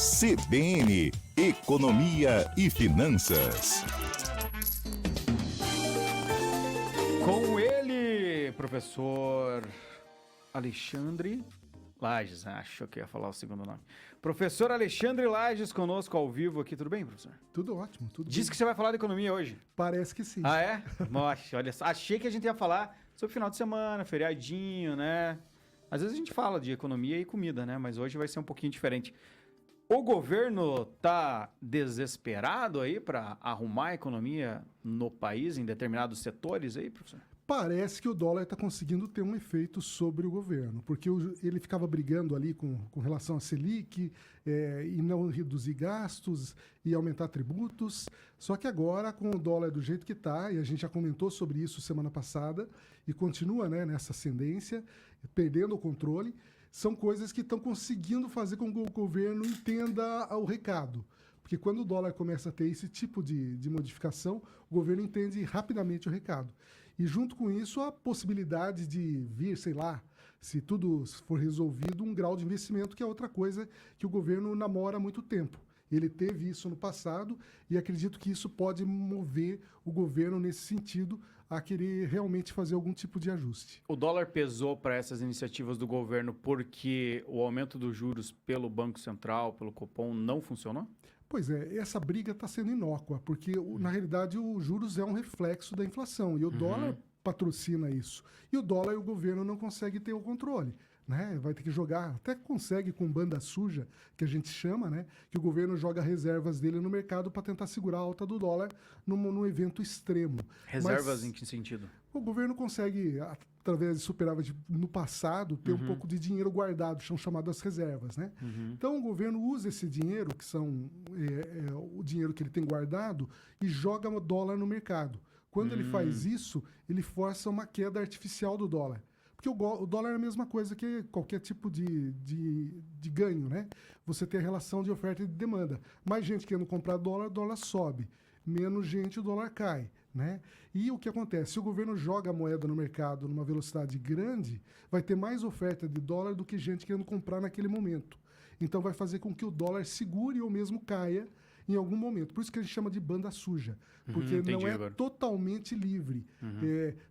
CBN Economia e Finanças. Com ele, professor Alexandre Lages. Achou que ia falar o segundo nome. Professor Alexandre Lages conosco ao vivo aqui. Tudo bem, professor? Tudo ótimo, tudo bem. Diz que você vai falar de economia hoje. Parece que sim. Ah, é? Nossa, olha só. Achei que a gente ia falar sobre final de semana, feriadinho, né? Às vezes a gente fala de economia e comida, né? Mas hoje vai ser um pouquinho diferente. O governo tá desesperado aí para arrumar a economia no país, em determinados setores aí, professor? Parece que o dólar está conseguindo ter um efeito sobre o governo, porque ele ficava brigando ali com relação à Selic e não reduzir gastos e aumentar tributos. Só que agora, com o dólar do jeito que está, e a gente já comentou sobre isso semana passada, e continua, né, nessa ascendência, perdendo o controle, são coisas que estão conseguindo fazer com que o governo entenda o recado. Porque quando o dólar começa a ter esse tipo de modificação, o governo entende rapidamente o recado. E junto com isso, a possibilidade de vir, sei lá, se tudo for resolvido, um grau de investimento, que é outra coisa que o governo namora há muito tempo. Ele teve isso no passado e acredito que isso pode mover o governo nesse sentido a querer realmente fazer algum tipo de ajuste. O dólar pesou para essas iniciativas do governo porque o aumento dos juros pelo Banco Central, pelo Copom, não funcionou? Pois é, essa briga está sendo inócua, porque na realidade os juros é um reflexo da inflação e o dólar patrocina isso. E o dólar e o governo não conseguem ter o controle. Né? Vai ter que jogar, até consegue com banda suja, que a gente chama, né? Que o governo joga reservas dele no mercado para tentar segurar a alta do dólar num evento extremo. Reservas em que sentido? O governo consegue, através de superávit no passado, ter um pouco de dinheiro guardado, são chamadas reservas. Né? Então o governo usa esse dinheiro, que são o dinheiro que ele tem guardado, e joga o dólar no mercado. Quando ele faz isso, ele força uma queda artificial do dólar. Porque o dólar é a mesma coisa que qualquer tipo de ganho, né? Você tem a relação de oferta e de demanda. Mais gente querendo comprar dólar, o dólar sobe. Menos gente, o dólar cai, né? E o que acontece? Se o governo joga a moeda no mercado numa velocidade grande, vai ter mais oferta de dólar do que gente querendo comprar naquele momento. Então vai fazer com que o dólar segure ou mesmo caia em algum momento. Por isso que a gente chama de banda suja, porque não é agora totalmente livre.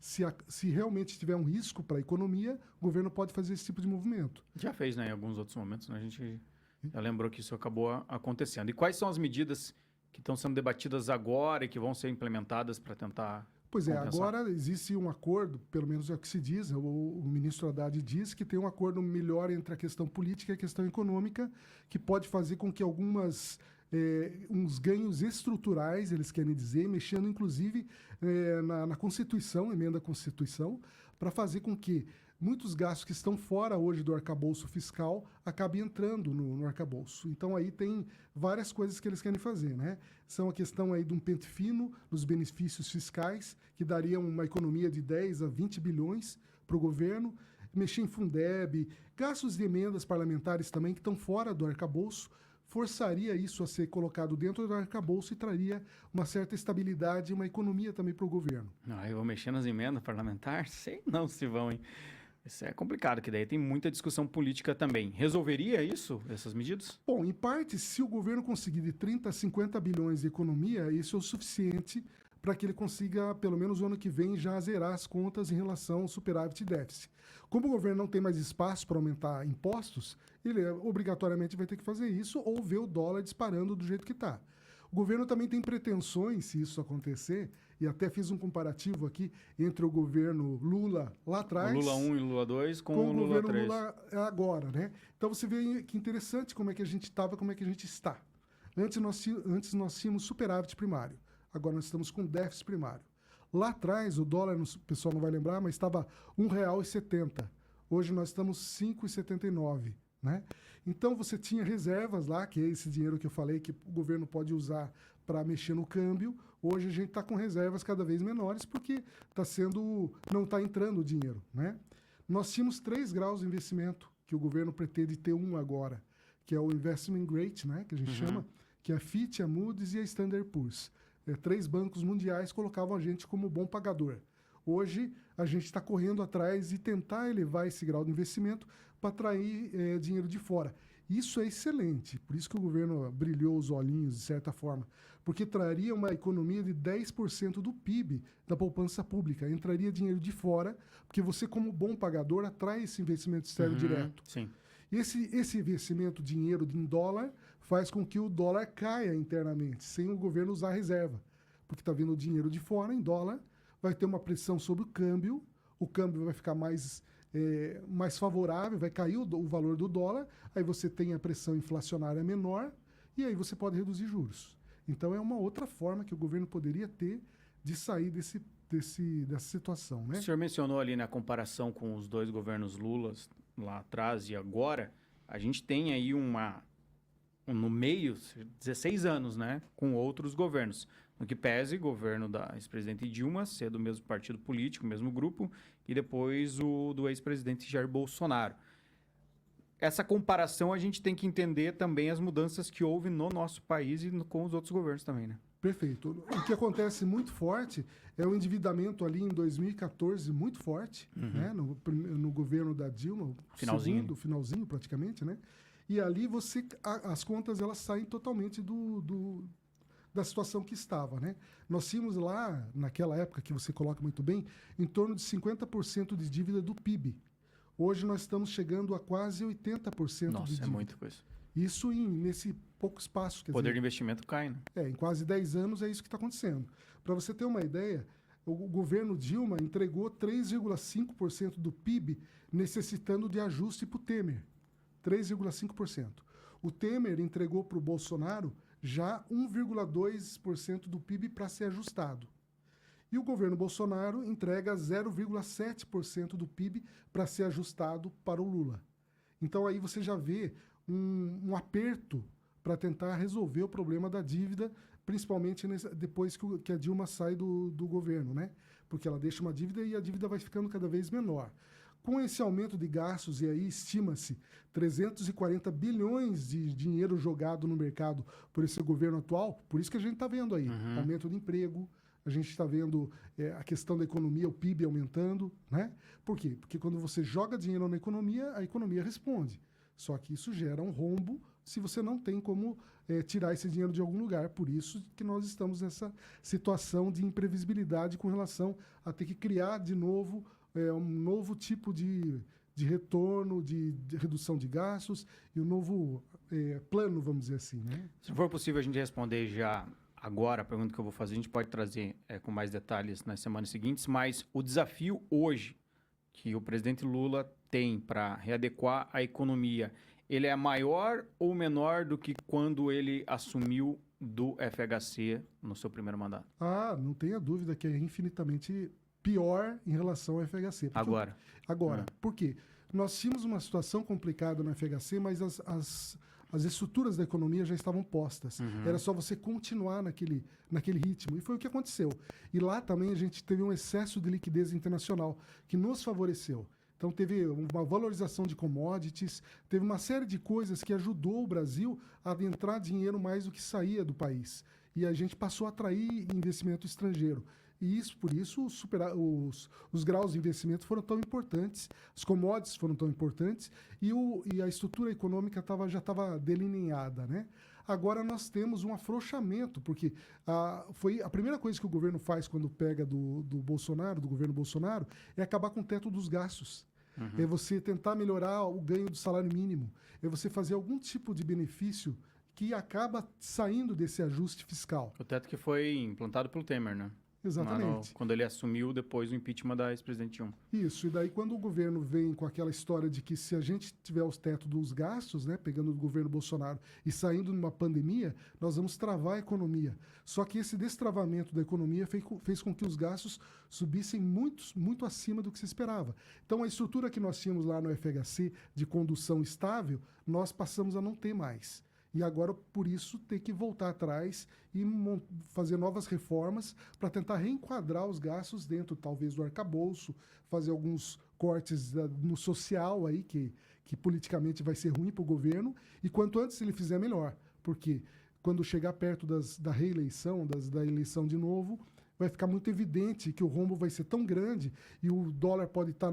Se realmente tiver um risco para a economia, o governo pode fazer esse tipo de movimento. Já fez, né, em alguns outros momentos, né? A gente já lembrou que isso acabou acontecendo. E quais são as medidas que estão sendo debatidas agora e que vão ser implementadas para tentar... Pois é, agora existe um acordo, pelo menos é o que se diz, o ministro Haddad diz que tem um acordo melhor entre a questão política e a questão econômica, que pode fazer com que uns ganhos estruturais, eles querem dizer, mexendo inclusive na Constituição, emenda à Constituição, para fazer com que muitos gastos que estão fora hoje do arcabouço fiscal acabem entrando no arcabouço. Então aí tem várias coisas que eles querem fazer, né? São a questão aí de um pente fino nos benefícios fiscais, que daria uma economia de 10 a 20 bilhões para o governo, mexer em Fundeb, gastos de emendas parlamentares também que estão fora do arcabouço, forçaria isso a ser colocado dentro do arcabouço e traria uma certa estabilidade e uma economia também para o governo. Eu vou mexer nas emendas parlamentares? Sei não se vão, hein? Isso é complicado, que daí tem muita discussão política também. Resolveria isso, essas medidas? Bom, em parte, se o governo conseguir de 30 a 50 bilhões de economia, isso é o suficiente para que ele consiga, pelo menos o ano que vem, já zerar as contas em relação ao superávit e déficit. Como o governo não tem mais espaço para aumentar impostos, ele obrigatoriamente vai ter que fazer isso ou ver o dólar disparando do jeito que está. O governo também tem pretensões, se isso acontecer, e até fiz um comparativo aqui entre o governo Lula lá atrás... O Lula 1 e Lula 2 com o Lula 3. governo Lula agora, né? Então você vê que interessante como é que a gente estava, como é que a gente está. Antes nós tínhamos superávit primário. Agora nós estamos com déficit primário. Lá atrás, o dólar, o pessoal não vai lembrar, mas estava R$ 1,70. Hoje nós estamos R$ 5,79. Né? Então você tinha reservas lá, que é esse dinheiro que eu falei que o governo pode usar para mexer no câmbio. Hoje a gente está com reservas cada vez menores porque não está entrando o dinheiro. Né? Nós tínhamos 3 graus de investimento, que o governo pretende ter um agora, que é o Investment Grade, né, que a gente chama, que é a Fitch, a Moody's e a Standard Poor's. 3 bancos mundiais colocavam a gente como bom pagador. Hoje, a gente está correndo atrás de tentar elevar esse grau de investimento para atrair dinheiro de fora. Isso é excelente, por isso que o governo brilhou os olhinhos, de certa forma, porque traria uma economia de 10% do PIB da poupança pública, entraria dinheiro de fora, porque você, como bom pagador, atrai esse investimento externo direto. Sim. Esse investimento, dinheiro em dólar, faz com que o dólar caia internamente, sem o governo usar reserva, porque está vindo dinheiro de fora em dólar, vai ter uma pressão sobre o câmbio vai ficar mais favorável, vai cair o valor do dólar, aí você tem a pressão inflacionária menor e aí você pode reduzir juros. Então é uma outra forma que o governo poderia ter de sair dessa situação, né? O senhor mencionou ali na comparação com os dois governos Lula lá atrás e agora, a gente tem aí no meio, 16 anos, né, com outros governos. No que pese, governo da ex-presidente Dilma ser do mesmo partido político, mesmo grupo, e depois o do ex-presidente Jair Bolsonaro. Essa comparação a gente tem que entender também as mudanças que houve no nosso país e com os outros governos também, né? Perfeito. O que acontece muito forte é o endividamento ali em 2014, muito forte, né? No governo da Dilma, finalzinho praticamente, né? E ali as contas elas saem totalmente da situação que estava, né? Nós tínhamos lá, naquela época que você coloca muito bem, em torno de 50% de dívida do PIB. Hoje nós estamos chegando a quase 80% Nossa, de dívida. é muita coisa. Isso nesse pouco espaço. O poder de investimento cai, né? Em quase 10 anos é isso que está acontecendo. Para você ter uma ideia, o governo Dilma entregou 3,5% do PIB necessitando de ajuste para o Temer. 3,5%. O Temer entregou para o Bolsonaro já 1,2% do PIB para ser ajustado. E o governo Bolsonaro entrega 0,7% do PIB para ser ajustado para o Lula. Então aí você já vê um aperto para tentar resolver o problema da dívida, principalmente depois que a Dilma sai do governo, né? Porque ela deixa uma dívida e a dívida vai ficando cada vez menor. Com esse aumento de gastos, e aí estima-se 340 bilhões de dinheiro jogado no mercado por esse governo atual, por isso que a gente está vendo aí aumento de emprego, a gente está vendo a questão da economia, o PIB aumentando, né? Por quê? Porque quando você joga dinheiro na economia, a economia responde. Só que isso gera um rombo se você não tem como tirar esse dinheiro de algum lugar. Por isso que nós estamos nessa situação de imprevisibilidade com relação a ter que criar de novo um novo tipo de retorno, de redução de gastos e um novo plano, vamos dizer assim, né? Se for possível a gente responder já agora a pergunta que eu vou fazer, a gente pode trazer com mais detalhes nas semanas seguintes, mas o desafio hoje que o presidente Lula tem para readequar a economia, ele é maior ou menor do que quando ele assumiu do FHC no seu primeiro mandato? Não tenha dúvida que é infinitamente pior em relação ao FHC. Agora. Por quê? Nós tínhamos uma situação complicada no FHC, mas as estruturas da economia já estavam postas. Era só você continuar naquele ritmo. E foi o que aconteceu. E lá também a gente teve um excesso de liquidez internacional que nos favoreceu. Então teve uma valorização de commodities, teve uma série de coisas que ajudou o Brasil a entrar dinheiro mais do que saía do país. E a gente passou a atrair investimento estrangeiro. E por isso os graus de investimento foram tão importantes, as commodities foram tão importantes e a estrutura econômica já estava delineada, né? Agora nós temos um afrouxamento, porque foi a primeira coisa que o governo faz quando pega do governo Bolsonaro, é acabar com o teto dos gastos. É você tentar melhorar o ganho do salário mínimo, é você fazer algum tipo de benefício que acaba saindo desse ajuste fiscal. O teto que foi implantado pelo Temer, né? Exatamente. Quando ele assumiu depois do impeachment da ex-presidente Dilma. Isso, e daí quando o governo vem com aquela história de que se a gente tiver os tetos dos gastos, né, pegando o governo Bolsonaro e saindo numa pandemia, nós vamos travar a economia. Só que esse destravamento da economia fez com que os gastos subissem muito acima do que se esperava. Então a estrutura que nós tínhamos lá no FHC de condução estável, nós passamos a não ter mais. E agora, por isso, ter que voltar atrás e fazer novas reformas para tentar reenquadrar os gastos dentro, talvez, do arcabouço, fazer alguns cortes no social aí, que politicamente vai ser ruim para o governo. E quanto antes ele fizer, melhor. Porque quando chegar perto da reeleição, da eleição de novo, vai ficar muito evidente que o rombo vai ser tão grande e o dólar pode estar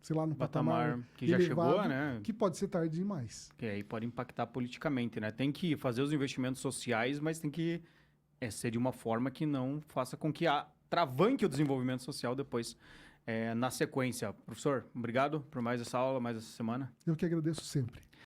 sei lá, no patamar que já elevado, chegou, né? que pode ser tarde demais. Que aí pode impactar politicamente, né? Tem que fazer os investimentos sociais, mas tem que ser de uma forma que não faça com que travanque o desenvolvimento social depois, na sequência. Professor, obrigado por mais essa aula, mais essa semana. Eu que agradeço sempre.